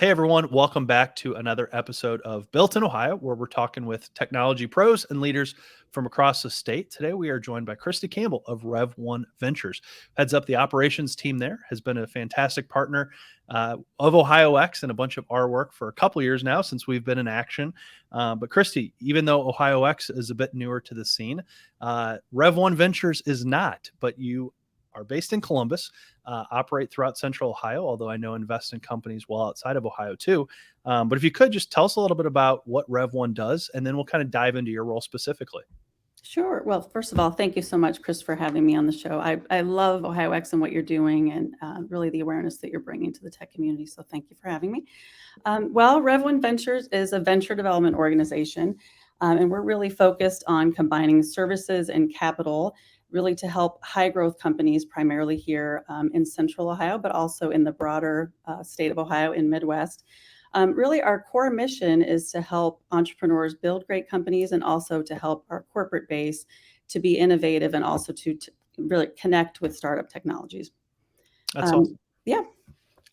Hey everyone, welcome back to another episode of Built in Ohio, where we're talking with technology pros and leaders from across the state. Today we are joined by Kristy Campbell of Rev1 Ventures. Heads up the operations team there, has been a fantastic partner of Ohio X and a bunch of our work for a couple years now since we've been in action. But Kristy, even though Ohio X is a bit newer to the scene, Rev1 Ventures is not, but you are based in Columbus, operate throughout Central Ohio, although I know invest in companies well outside of Ohio too. But if you could just tell us a little bit about what Rev1 does, and then we'll kind of dive into your role specifically. Sure. Well, first of all, thank you so much, Chris, for having me on the show. I love Ohio X and what you're doing and really the awareness that you're bringing to the tech community. So thank you for having me. Rev1 Ventures is a venture development organization, and we're really focused on combining services and capital really to help high growth companies, primarily here in Central Ohio, but also in the broader state of Ohio in Midwest. Really, our core mission is to help entrepreneurs build great companies and also to help our corporate base to be innovative and also to really connect with startup technologies. That's awesome. Yeah.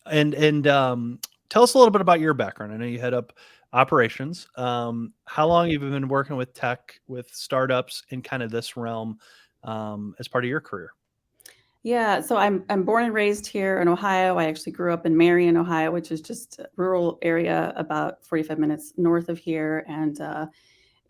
And tell us a little bit about your background. I know you head up operations. How long have you been working with tech, with startups in kind of this realm as part of your career? Yeah, so I'm born and raised here in Ohio. I actually grew up in Marion, Ohio, which is just a rural area about 45 minutes north of here, and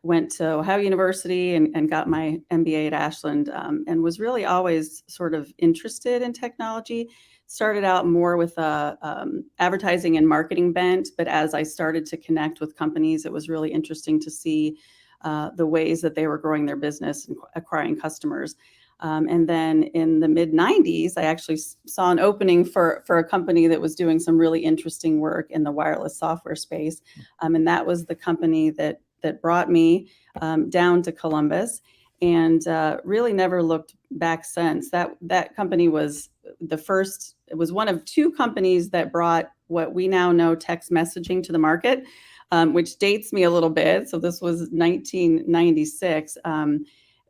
went to Ohio University and got my MBA at Ashland, and was really always sort of interested in technology. Started out more with advertising and marketing bent, but as I started to connect with companies, it was really interesting to see the ways that they were growing their business and acquiring customers. And then in the mid 90s, I actually saw an opening for a company that was doing some really interesting work in the wireless software space. And that was the company that brought me down to Columbus, and really never looked back since. That company was it was one of two companies that brought what we now know text messaging to the market, which dates me a little bit. So this was 1996.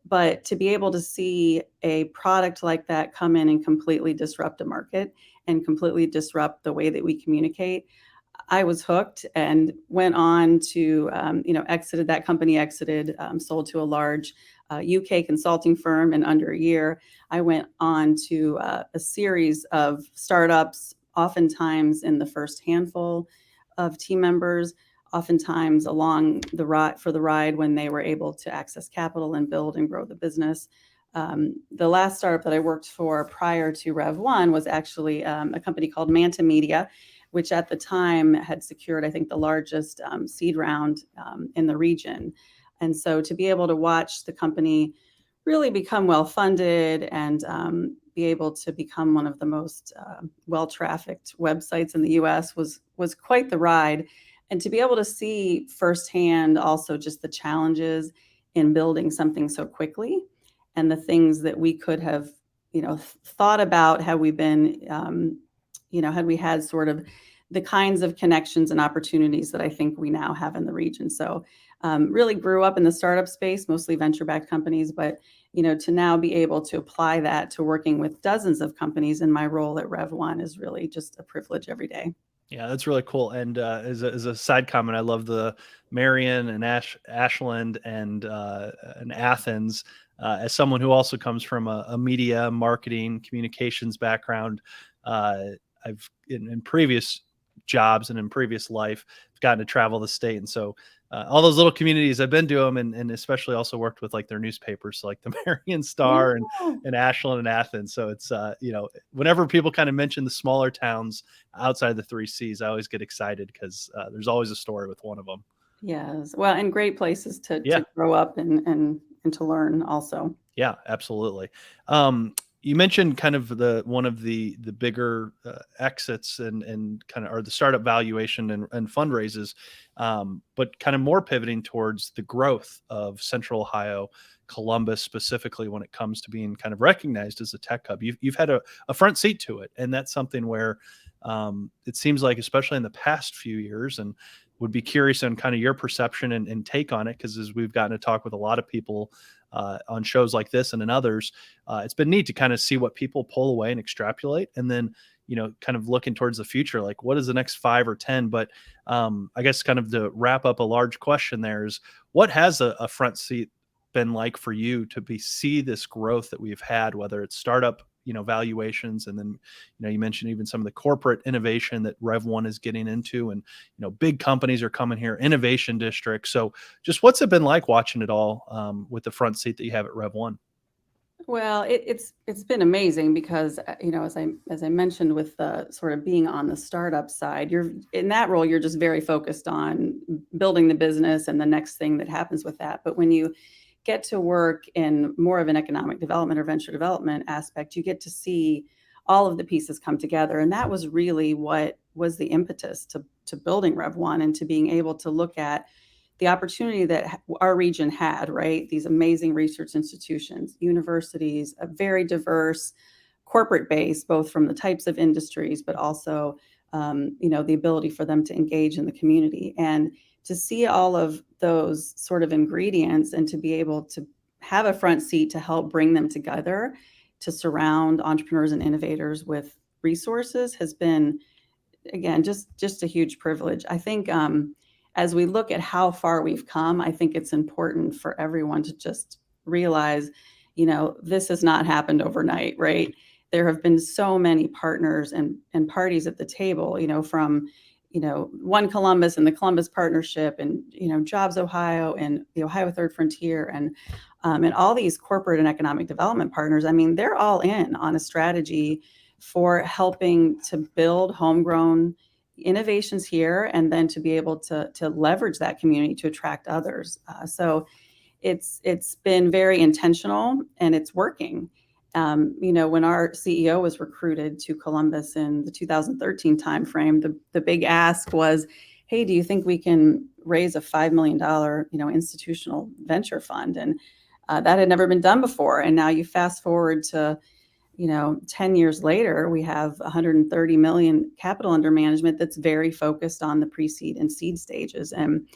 But to be able to see a product like that come in and completely disrupt a market and completely disrupt the way that we communicate, I was hooked and went on to, exited that company, sold to a large UK consulting firm. And under a year, I went on to a series of startups, oftentimes in the first handful of team members, oftentimes along the ride when they were able to access capital and build and grow the business. The last startup that I worked for prior to Rev1 was actually a company called Manta Media, which at the time had secured, I think, the largest seed round in the region. And so to be able to watch the company really become well-funded and be able to become one of the most well-trafficked websites in the US was quite the ride. And to be able to see firsthand also just the challenges in building something so quickly and the things that we could have, thought about had we been, had we had sort of the kinds of connections and opportunities that I think we now have in the region. So really grew up in the startup space, mostly venture-backed companies, but to now be able to apply that to working with dozens of companies in my role at Rev1 is really just a privilege every day. Yeah, that's really cool. And as a side comment, I love the Marion and Ashland and Athens. As someone who also comes from a media, marketing, communications background, I've in previous jobs and in previous life, I've gotten to travel the state, and so all those little communities, I've been to them, and especially also worked with like their newspapers, so like the Marion Star and Ashland and Athens. So it's whenever people kind of mention the smaller towns outside the 3 Cs, I always get excited because there's always a story with one of them. Yes, well, and great places to Yeah. grow up and to learn also. Yeah, absolutely. You mentioned kind of one of the bigger exits and kind of, or the startup valuation and fundraises, but kind of more pivoting towards the growth of Central Ohio, Columbus specifically, when it comes to being kind of recognized as a tech hub. You've had a front seat to it, and that's something where it seems like, especially in the past few years, and would be curious on kind of your perception and take on it, because as we've gotten to talk with a lot of people on shows like this and in others, it's been neat to kind of see what people pull away and extrapolate. And then, kind of looking towards the future, like what is the next 5 or 10? But I guess kind of to wrap up a large question there is, what has a front seat been like for you to see this growth that we've had, whether it's startup, valuations, and then, you mentioned even some of the corporate innovation that Rev1 is getting into, and, big companies are coming here, innovation districts. So just what's it been like watching it all with the front seat that you have at Rev1? Well, it's been amazing because as I mentioned, with the sort of being on the startup side, you're in that role, you're just very focused on building the business and the next thing that happens with that. But when you get to work in more of an economic development or venture development aspect, you get to see all of the pieces come together, and that was really what was the impetus to building Rev1 and to being able to look at the opportunity that our region had, right? These amazing research institutions, universities, a very diverse corporate base, both from the types of industries, but also, the ability for them to engage in the community. And to see all of those sort of ingredients and to be able to have a front seat to help bring them together, to surround entrepreneurs and innovators with resources, has been, again, just a huge privilege. I think, as we look at how far we've come, I think it's important for everyone to just realize, this has not happened overnight, right? There have been so many partners and parties at the table, from, One Columbus and the Columbus Partnership, and, Jobs Ohio and the Ohio Third Frontier, and all these corporate and economic development partners. I mean, they're all in on a strategy for helping to build homegrown innovations here, and then to be able to leverage that community to attract others. So it's been very intentional, and it's working. When our CEO was recruited to Columbus in the 2013 timeframe, the big ask was, hey, do you think we can raise a $5 million, institutional venture fund? And that had never been done before. And now you fast forward to 10 years later, we have 130 million capital under management that's very focused on the pre-seed and seed stages. And,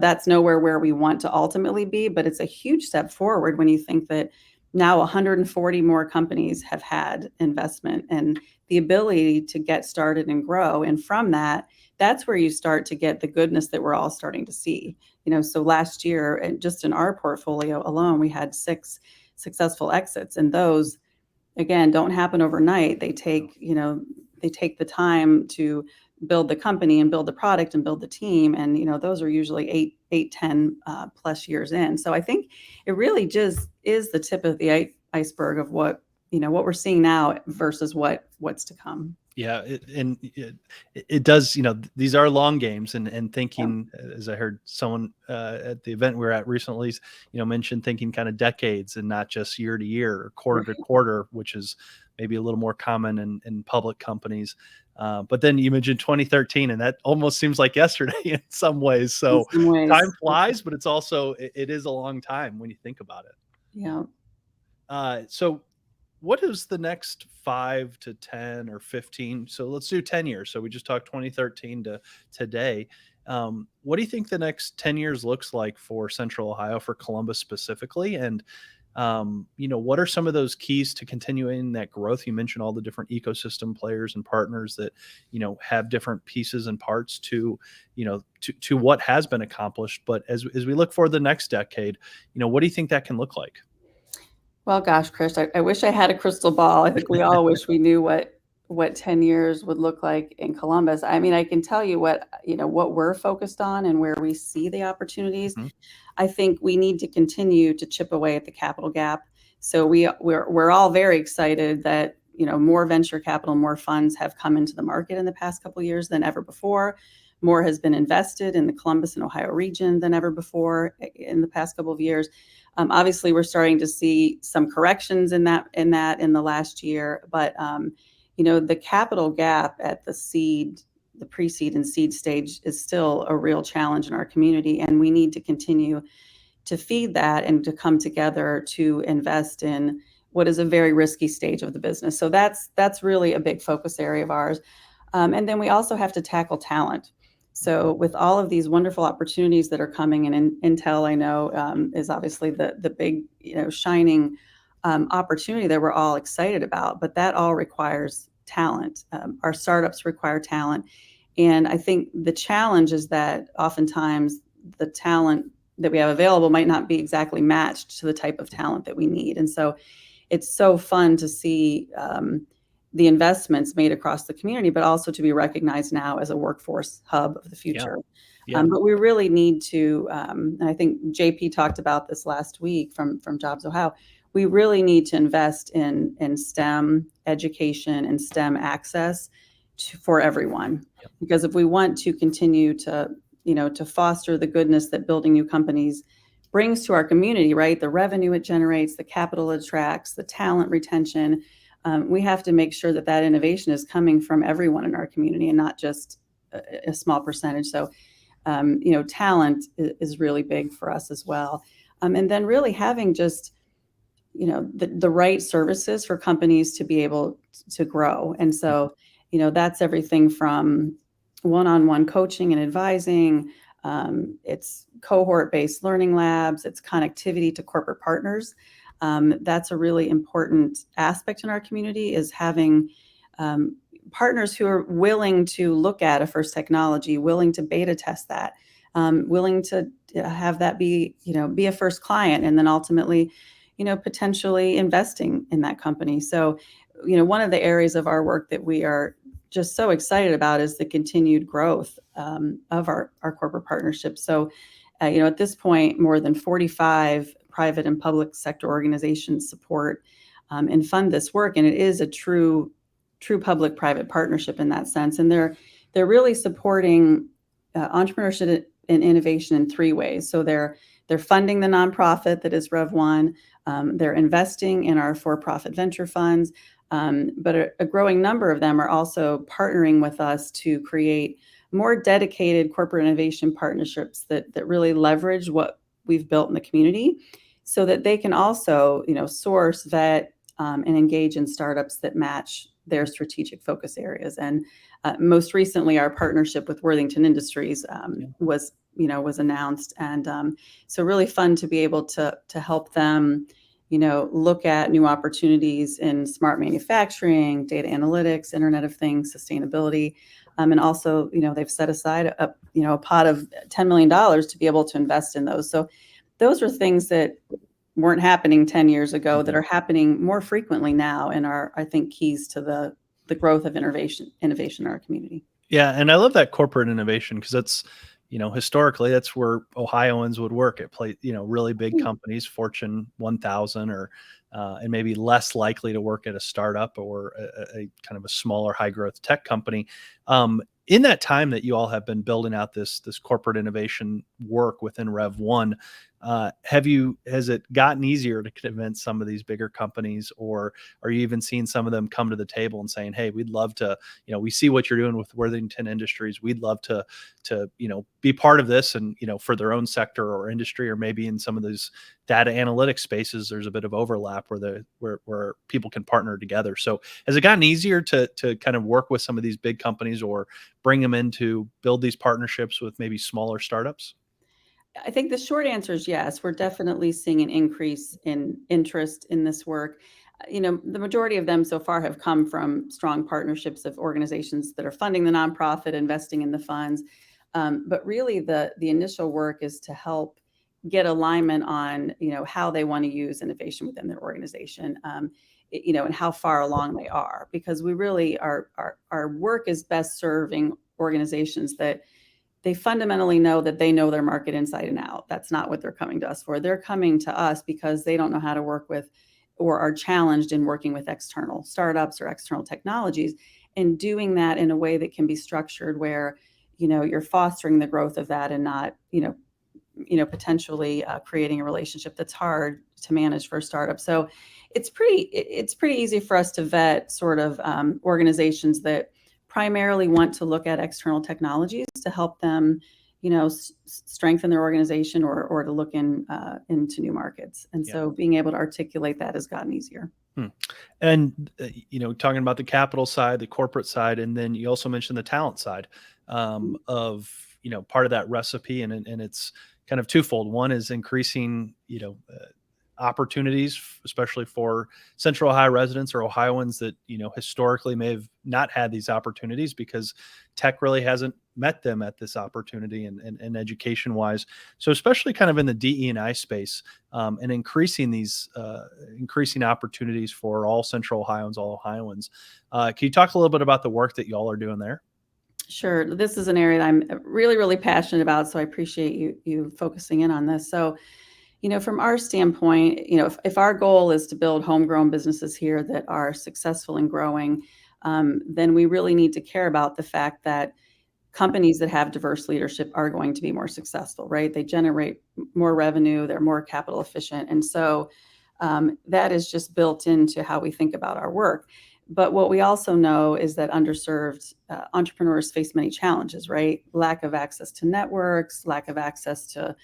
that's nowhere where we want to ultimately be, but it's a huge step forward when you think that now 140 more companies have had investment and the ability to get started and grow. And from that, that's where you start to get the goodness that we're all starting to see. So last year, and just in our portfolio alone, we had 6 successful exits, and those, again, don't happen overnight. They take the time to build the company and build the product and build the team. And, those are usually 10 plus years in. So I think it really just is the tip of the iceberg of what we're seeing now versus what's to come. Yeah. It does, these are long games, and thinking, as I heard someone at the event we were at recently, mentioned thinking kind of decades and not just year to year or quarter to quarter, which is maybe a little more common in public companies. But then you mentioned 2013, and that almost seems like yesterday in some ways. So time flies, but it's also, it is a long time when you think about it. Yeah. So what is the next 5 to 10 or 15? So let's do 10 years. So we just talked 2013 to today. What do you think the next 10 years looks like for Central Ohio, for Columbus specifically? And, what are some of those keys to continuing that growth? You mentioned all the different ecosystem players and partners that, have different pieces and parts to what has been accomplished. But as we look for the next decade, what do you think that can look like? Well, gosh, Chris, I wish I had a crystal ball. I think we all wish we knew what 10 years would look like in Columbus. I mean, I can tell you what we're focused on and where we see the opportunities. Mm-hmm. I think we need to continue to chip away at the capital gap. So we're all very excited that, more venture capital, more funds have come into the market in the past couple of years than ever before. More has been invested in the Columbus and Ohio region than ever before in the past couple of years. Obviously, we're starting to see some corrections in the last year, but the capital gap at the pre-seed and seed stage is still a real challenge in our community, and we need to continue to feed that and to come together to invest in what is a very risky stage of the business. So that's really a big focus area of ours. And then we also have to tackle talent. So with all of these wonderful opportunities that are coming, and Intel, I know, is obviously the big, shining opportunity that we're all excited about, but that all requires talent. Our startups require talent. And I think the challenge is that oftentimes the talent that we have available might not be exactly matched to the type of talent that we need. And so it's so fun to see the investments made across the community, but also to be recognized now as a workforce hub of the future. Yeah. But we really need to, and I think JP talked about this last week from Jobs Ohio, we really need to invest in STEM education and STEM access for everyone. Yep. Because if we want to continue to, to foster the goodness that building new companies brings to our community, right? The revenue it generates, the capital it attracts, the talent retention, we have to make sure that that innovation is coming from everyone in our community and not just a small percentage. So, talent is really big for us as well. And then really having just, the right services for companies to be able to grow. And so, that's everything from one-on-one coaching and advising. It's cohort-based learning labs. It's connectivity to corporate partners. That's a really important aspect in our community, is having partners who are willing to look at a first technology, willing to beta test that, willing to have that be a first client, and then ultimately, potentially investing in that company. So, one of the areas of our work that we are just so excited about is the continued growth of our corporate partnerships. So, at this point, more than 45 private and public sector organizations support and fund this work, and it is a true public-private partnership in that sense. And they're really supporting entrepreneurship and innovation in three ways. So they're funding the nonprofit that is Rev1. They're investing in our for-profit venture funds, but a growing number of them are also partnering with us to create more dedicated corporate innovation partnerships that really leverage what we've built in the community, so that they can also, source, vet, and engage in startups that match their strategic focus areas. And most recently, our partnership with Worthington Industries was announced, and so really fun to be able to help them, look at new opportunities in smart manufacturing, data analytics, Internet of Things, sustainability. And also, they've set aside a pot of $10 million to be able to invest in those. So those are things that weren't happening 10 years ago that are happening more frequently now, and are, I think, keys to the growth of innovation in our community. Yeah. And I love that corporate innovation, because that's, historically, that's where Ohioans would work at really big companies, Fortune 1000, or and maybe less likely to work at a startup or a kind of a smaller high growth tech company. In that time that you all have been building out this corporate innovation work within Rev1, has it gotten easier to convince some of these bigger companies, or are you even seeing some of them come to the table and saying, hey, we'd love to, we see what you're doing with Worthington Industries. We'd love to be part of this, and, for their own sector or industry, or maybe in some of those data analytics spaces, there's a bit of overlap where people can partner together. So has it gotten easier to kind of work with some of these big companies, or bring them in to build these partnerships with maybe smaller startups? I think the short answer is yes. We're definitely seeing an increase in interest in this work. The majority of them so far have come from strong partnerships of organizations that are funding the nonprofit, investing in the funds. But really, the initial work is to help get alignment on, how they want to use innovation within their organization, and how far along they are. Because we really our work is best serving organizations that they fundamentally know that they know their market inside and out. That's not what they're coming to us for. They're coming to us because they don't know how to work with, or are challenged in working with external startups or external technologies, and doing that in a way that can be structured where, you're fostering the growth of that, and not, potentially creating a relationship that's hard to manage for a startup. So it's pretty easy for us to vet sort of organizations that primarily want to look at external technologies to help them, strengthen their organization, or to look into new markets. And so being able to articulate that has gotten easier. And, talking about the capital side, the corporate side, and then you also mentioned the talent side of, part of that recipe, and it's kind of twofold. One is increasing, opportunities, especially for Central Ohio residents or Ohioans that, historically may have not had these opportunities because tech really hasn't met them at this opportunity and education wise. So especially kind of in the DE&I space, and increasing increasing opportunities for all Central Ohioans, all Ohioans. Can you talk a little bit about the work that y'all are doing there? Sure. This is an area that I'm really, really passionate about. So I appreciate you focusing in on this. So, from our standpoint, if our goal is to build homegrown businesses here that are successful and growing, then we really need to care about the fact that companies that have diverse leadership are going to be more successful, right? They generate more revenue, they're more capital efficient. And so that is just built into how we think about our work. But what we also know is that underserved entrepreneurs face many challenges, right? Lack of access to networks, lack of access to,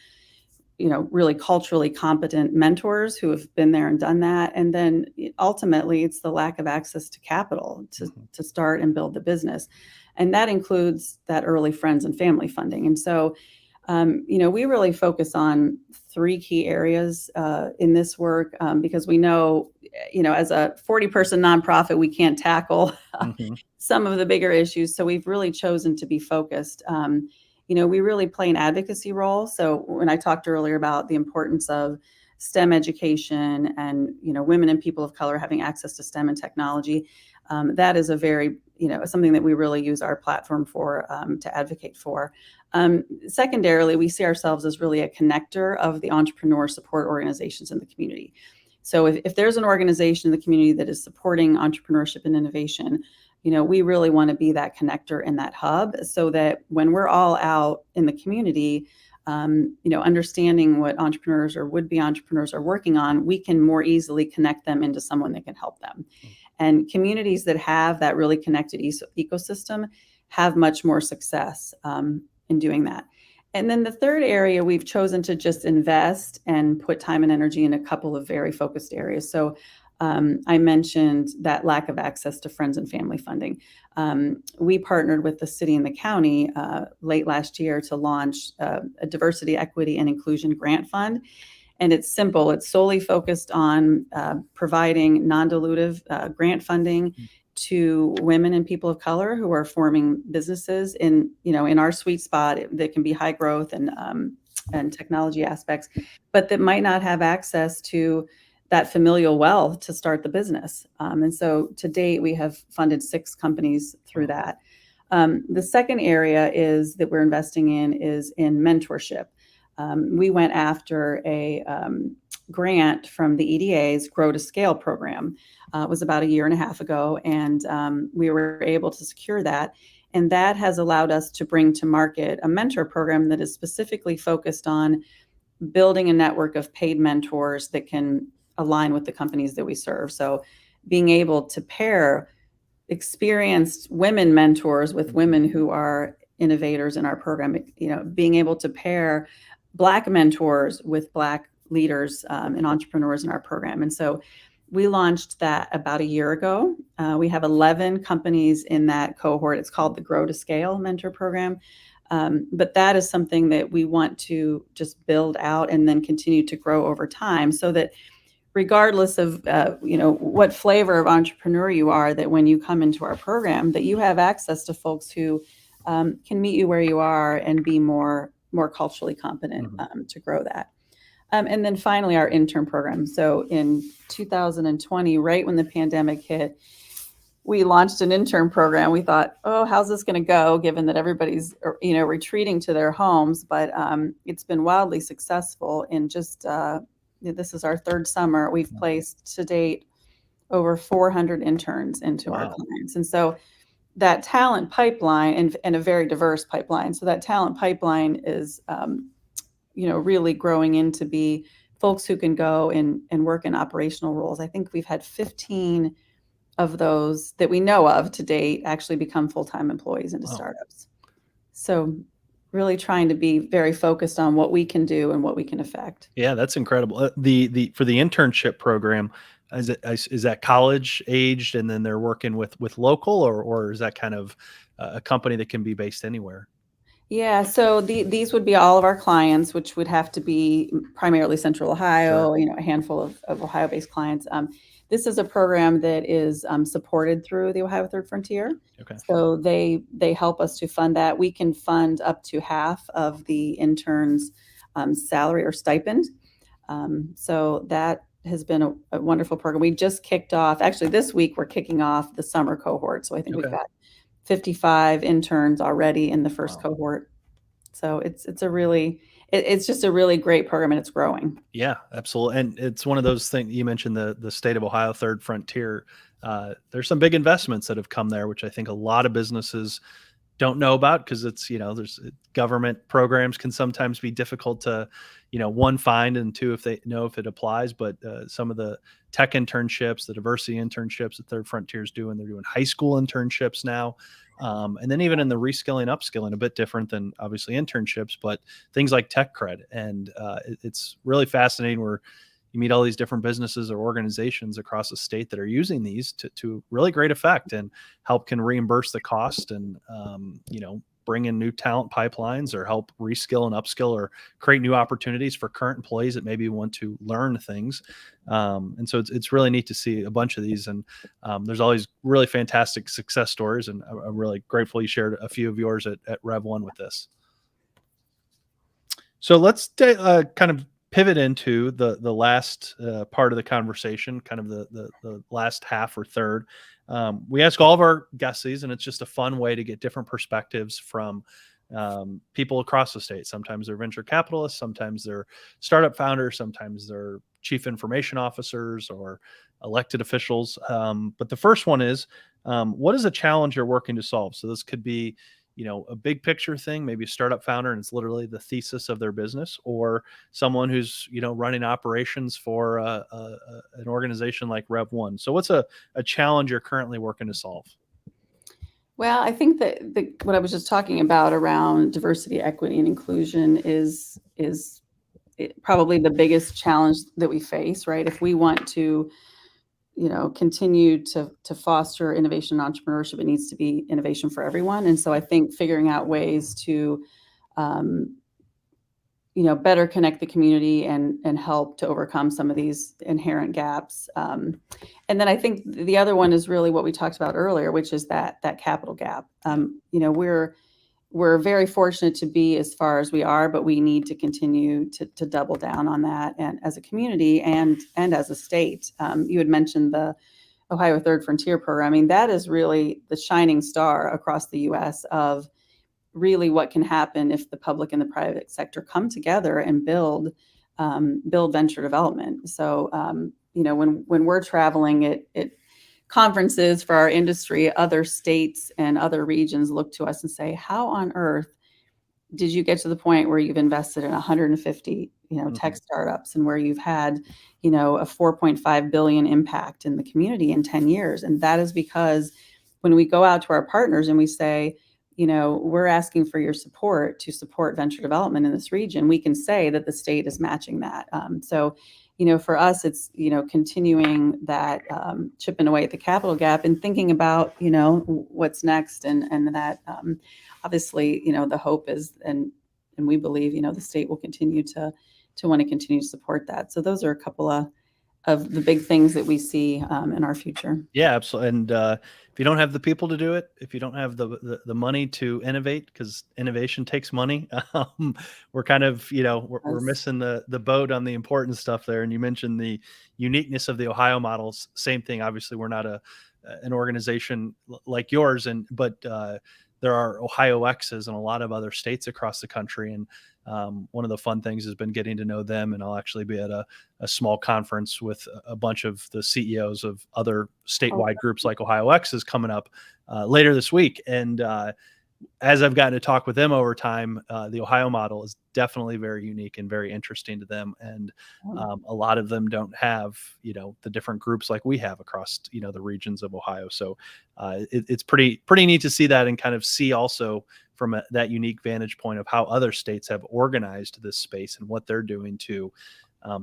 really culturally competent mentors who have been there and done that. And then ultimately, it's the lack of access to capital to start and build the business. And that includes that early friends and family funding. And so, we really focus on three key areas in this work because we know, as a 40-person nonprofit, we can't tackle some of the bigger issues. So we've really chosen to be focused. We really play an advocacy role. So when I talked earlier about the importance of STEM education and, women and people of color having access to STEM and technology, that is a very, something that we really use our platform for to advocate for. Secondarily, we see ourselves as really a connector of the entrepreneur support organizations in the community. So if there's an organization in the community that is supporting entrepreneurship and innovation, we really want to be that connector and that hub so that when we're all out in the community, understanding what entrepreneurs or would-be entrepreneurs are working on, we can more easily connect them into someone that can help them. And communities that have that really connected ecosystem have much more success in doing that. And then the third area, we've chosen to just invest and put time and energy in a couple of very focused areas. So I mentioned that lack of access to friends and family funding. We partnered with the city and the county late last year to launch a diversity, equity, and inclusion grant fund. And it's simple. It's solely focused on providing non-dilutive grant funding to women and people of color who are forming businesses in our sweet spot that can be high growth and technology aspects, but that might not have access to that familial wealth to start the business. And so to date, we have funded 6 companies through that. The second area is that we're investing is in mentorship. We went after a grant from the EDA's Grow to Scale program. It was about 1.5 years ago, and we were able to secure that. And that has allowed us to bring to market a mentor program that is specifically focused on building a network of paid mentors that can align with the companies that we serve. So being able to pair experienced women mentors with women who are innovators in our program, being able to pair Black mentors with Black leaders and entrepreneurs in our program. And so we launched that about 1 year ago. We have 11 companies in that cohort. It's called the Grow to Scale Mentor Program. But that is something that we want to just build out and then continue to grow over time so that regardless of what flavor of entrepreneur you are, that when you come into our program, that you have access to folks who can meet you where you are and be more culturally competent to grow that. And then finally, our intern program. So in 2020, right when the pandemic hit, we launched an intern program. We thought, oh, how's this going to go, given that everybody's retreating to their homes? But it's been wildly successful. In just this is our 3rd summer. We've placed to date over 400 interns into our clients, and so that talent pipeline and a very diverse pipeline. So that talent pipeline is really growing into be folks who can go and work in operational roles. I think we've had 15 of those that we know of to date actually become full-time employees into startups. So really trying to be very focused on what we can do and what we can affect. Yeah, that's incredible. For the internship program, is that college aged and then they're working with local or is that kind of a company that can be based anywhere? Yeah, so these would be all of our clients, which would have to be primarily Central Ohio, Sure. a handful of Ohio-based clients. This is a program that is supported through the Ohio Third Frontier. Okay. So they help us to fund that. We can fund up to half of the intern's salary or stipend. So that has been a wonderful program. We just kicked off, actually this week we're kicking off the summer cohort. So I think we've Okay. got 55 interns already in the first Wow. cohort. So it's just a really great program, and it's growing. Yeah, absolutely. And it's one of those things you mentioned, the state of Ohio Third Frontier. There's some big investments that have come there, which I think a lot of businesses don't know about because it's, there's government programs can sometimes be difficult to, one, find, and two, if they know if it applies. But some of the tech internships, the diversity internships that Third Frontier is doing, they're doing high school internships now. And then even in the reskilling, upskilling, a bit different than obviously internships, but things like tech credit. And it's really fascinating where you meet all these different businesses or organizations across the state that are using these to really great effect and help can reimburse the cost and, bring in new talent pipelines or help reskill and upskill or create new opportunities for current employees that maybe want to learn things. And so it's really neat to see a bunch of these. And there's always really fantastic success stories. And I'm really grateful you shared a few of yours at Rev1 with this. So let's kind of pivot into the last part of the conversation, kind of the last half or third. We ask all of our guests these, and it's just a fun way to get different perspectives from people across the state. Sometimes they're venture capitalists, sometimes they're startup founders, sometimes they're chief information officers or elected officials. But the first one is, what is a challenge you're working to solve? So this could be, a big picture thing, maybe a startup founder and it's literally the thesis of their business, or someone who's, running operations for an organization like Rev1. So what's a challenge you're currently working to solve? Well, I think that what I was just talking about around diversity, equity, and inclusion is probably the biggest challenge that we face, right? If we want to, continue to foster innovation and entrepreneurship, it needs to be innovation for everyone. And so I think figuring out ways to um, better connect the community and help to overcome some of these inherent gaps. And then I think the other one is really what we talked about earlier, which is that capital gap. We're very fortunate to be as far as we are, but we need to continue to double down on that, and as a community and as a state. You had mentioned the Ohio Third Frontier program. I mean, that is really the shining star across the U.S. of really what can happen if the public and the private sector come together and build venture development. So, when we're traveling at conferences for our industry, other states and other regions look to us and say, how on earth did you get to the point where you've invested in 150, tech startups, and where you've had, a 4.5 billion impact in the community in 10 years? And that is because when we go out to our partners and we say, we're asking for your support to support venture development in this region, we can say that the state is matching that. So, for us, it's, continuing that, chipping away at the capital gap and thinking about, what's next. And that, obviously, the hope is, and we believe, the state will continue to want to continue to support that. So those are a couple of the big things that we see in our future. Yeah, absolutely. And if you don't have the people to do it, if you don't have the money to innovate, because innovation takes money, we're kind of, we're Yes. missing the boat on the important stuff there. And you mentioned the uniqueness of the Ohio models. Same thing. Obviously, we're not an organization like yours, but there are Ohio X's in a lot of other states across the country. And one of the fun things has been getting to know them. And I'll actually be at a small conference with a bunch of the CEOs of other statewide groups like Ohio X is coming up later this week. And as I've gotten to talk with them over time, the Ohio model is definitely very unique and very interesting to them. And a lot of them don't have, the different groups like we have across, the regions of Ohio. So it's pretty neat to see that and kind of see also from that unique vantage point of how other states have organized this space and what they're doing to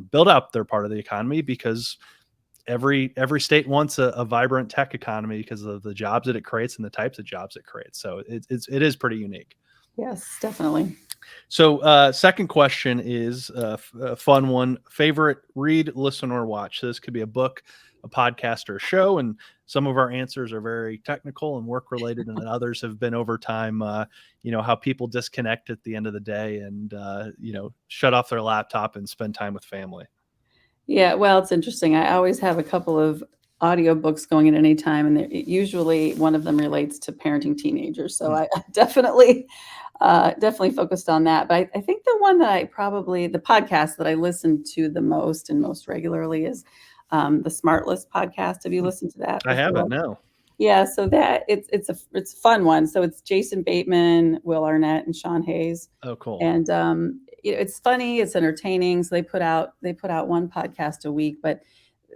build up their part of the economy, because every state wants a vibrant tech economy because of the jobs that it creates and the types of jobs it creates. So it is pretty unique. Yes, definitely. So, second question is a fun one. Favorite read, listen, or watch? So this could be a book, a podcast, or a show. And some of our answers are very technical and work related, and others have been over time. How people disconnect at the end of the day and shut off their laptop and spend time with family. Yeah, well, it's interesting. I always have a couple of audiobooks going at any time, and usually one of them relates to parenting teenagers. So Hmm. I definitely focused on that. But I think the one that the podcast that I listen to the most and most regularly is the Smart List podcast. Have you listened to that I before? haven't. No. Yeah, so that it's a fun one. So it's Jason Bateman, Will Arnett, and Sean Hayes. Oh, cool. And it's funny, it's entertaining. So they put out one podcast a week, but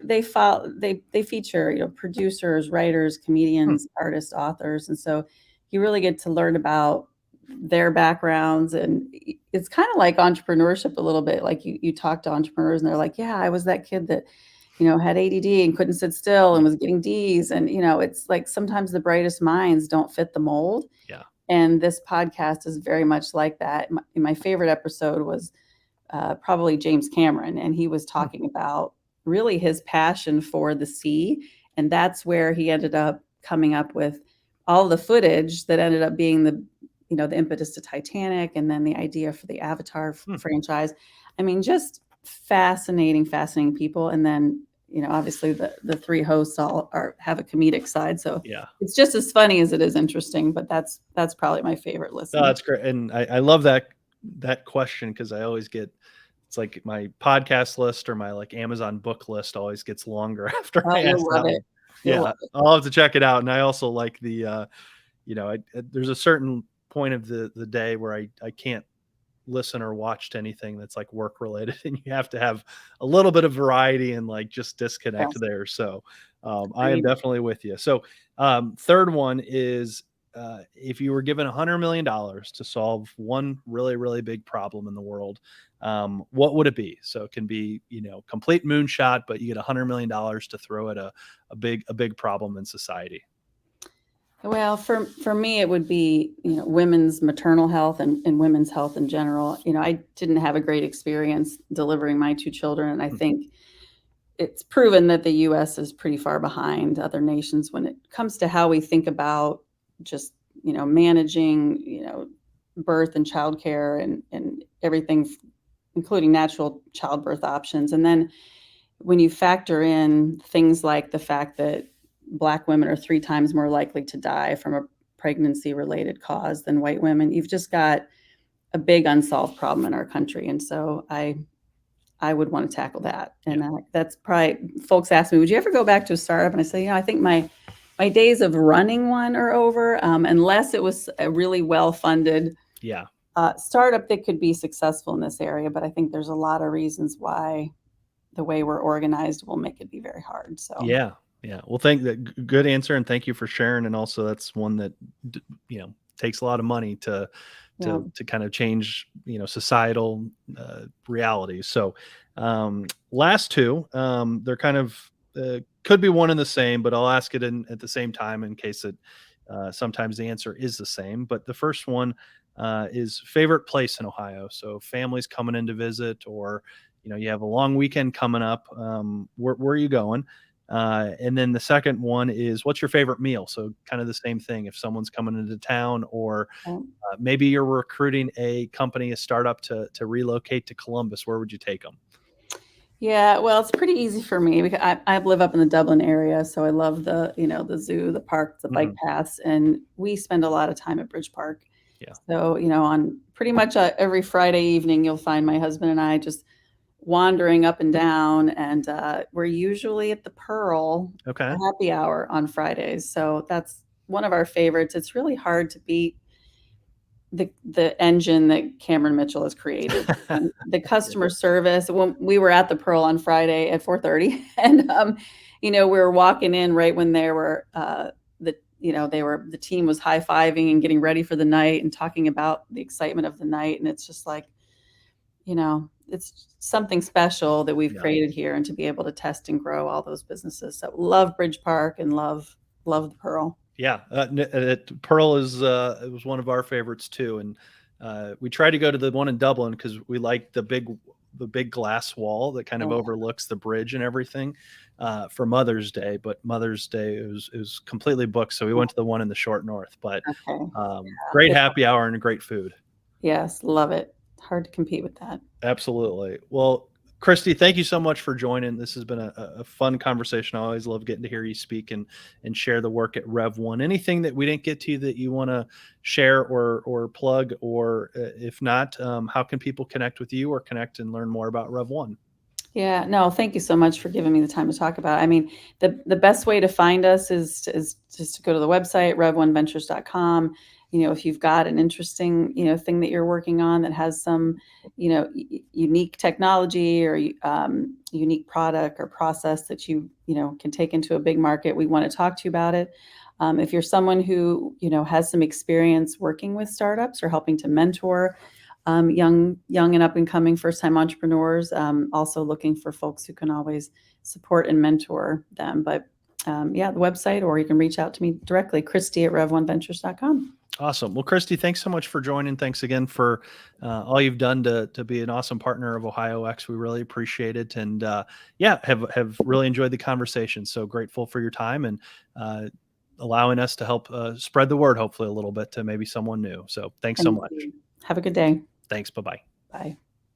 they feature producers, writers, comedians, artists, authors, and so you really get to learn about their backgrounds, and it's kind of like entrepreneurship a little bit. Like you talk to entrepreneurs, and they're like, "Yeah, I was that kid that had ADD and couldn't sit still and was getting D's," and it's like sometimes the brightest minds don't fit the mold. Yeah. And this podcast is very much like that. My favorite episode was probably James Cameron, and he was talking about really his passion for the sea, and that's where he ended up coming up with all the footage that ended up being the impetus to Titanic, and then the idea for the Avatar franchise. I mean, just fascinating people. And then obviously the three hosts all have a comedic side, so Yeah. it's just as funny as it is interesting. But that's probably my favorite listen. Oh, that's great. And I love that question, because I always get, it's like my podcast list or my like Amazon book list always gets longer after I ask You'll that love one. it. You'll Yeah, love it. I'll have to check it out. And I also like there's a certain point of the day where I can't listen or watch to anything that's like work related, and you have to have a little bit of variety and like just disconnect Yes. there. So I am Agreed. definitely with you. So third one is, if you were given $100 million to solve one really, really big problem in the world, what would it be? So it can be, complete moonshot, but you get $100 million to throw at a big problem in society. Well, for me, it would be, women's maternal health and women's health in general. I didn't have a great experience delivering my two children, and I think it's proven that the U.S. is pretty far behind other nations when it comes to how we think about just, managing, birth and childcare and everything, including natural childbirth options. And then when you factor in things like the fact that Black women are 3 times more likely to die from a pregnancy related cause than white women, you've just got a big unsolved problem in our country. And so I would want to tackle that. And that's probably, folks ask me, would you ever go back to a startup? And I say, I think my days of running one are over, unless it was a really well-funded startup that could be successful in this area. But I think there's a lot of reasons why the way we're organized will make it be very hard. So Yeah. Well, good answer, and thank you for sharing. And also, that's one that takes a lot of money to kind of change societal realities. So last two, they're kind of could be one and the same, but I'll ask it at the same time in case it sometimes the answer is the same. But the first one is favorite place in Ohio. So families coming in to visit, or you have a long weekend coming up. Where are you going? And then the second one is, what's your favorite meal? So kind of the same thing. If someone's coming into town, or maybe you're recruiting a company, a startup to relocate to Columbus, where would you take them? Yeah, well, it's pretty easy for me because I live up in the Dublin area, so I love the zoo, the park, the bike paths, and we spend a lot of time at Bridge Park. Yeah. So on pretty much every Friday evening, you'll find my husband and I just wandering up and down, and we're usually at the Pearl for happy hour on Fridays. So that's one of our favorites. It's really hard to beat the engine that Cameron Mitchell has created. And the customer service. When we were at the Pearl on Friday at 4:30, and we were walking in right when there were the team was high-fiving and getting ready for the night and talking about the excitement of the night, and it's just like, it's something special that we've created here, and to be able to test and grow all those businesses. So love Bridge Park and love the Pearl. Yeah, Pearl is it was one of our favorites too, and we tried to go to the one in Dublin because we liked the big glass wall that kind of Oh, overlooks the bridge and everything for Mother's Day. But Mother's Day it was completely booked, so we went to the one in the short north. But okay. great Yeah. happy hour and great food. Yes, love it. Hard to compete with that. Absolutely. Well, Kristy, thank you so much for joining. This has been a fun conversation. I always love getting to hear you speak and share the work at Rev1. Anything that we didn't get to that you want to share or plug, or if not, how can people connect with you or connect and learn more about Rev1? Yeah, no, thank you so much for giving me the time to talk about it. I mean, the best way to find us is just to go to the website, rev1ventures.com. If you've got an interesting, thing that you're working on that has some, unique technology or unique product or process that can take into a big market, we want to talk to you about it. If you're someone who, has some experience working with startups or helping to mentor young and up and coming first time entrepreneurs. Also looking for folks who can always support and mentor them. But yeah, the website, or you can reach out to me directly, Kristy at rev1ventures.com. Awesome. Well, Kristy, thanks so much for joining. Thanks again for all you've done to be an awesome partner of Ohio X. We really appreciate it, and yeah, have really enjoyed the conversation. So grateful for your time and allowing us to help spread the word, hopefully a little bit to maybe someone new. So thanks so Thank much. you. Have a good day. Thanks. Bye bye. Bye.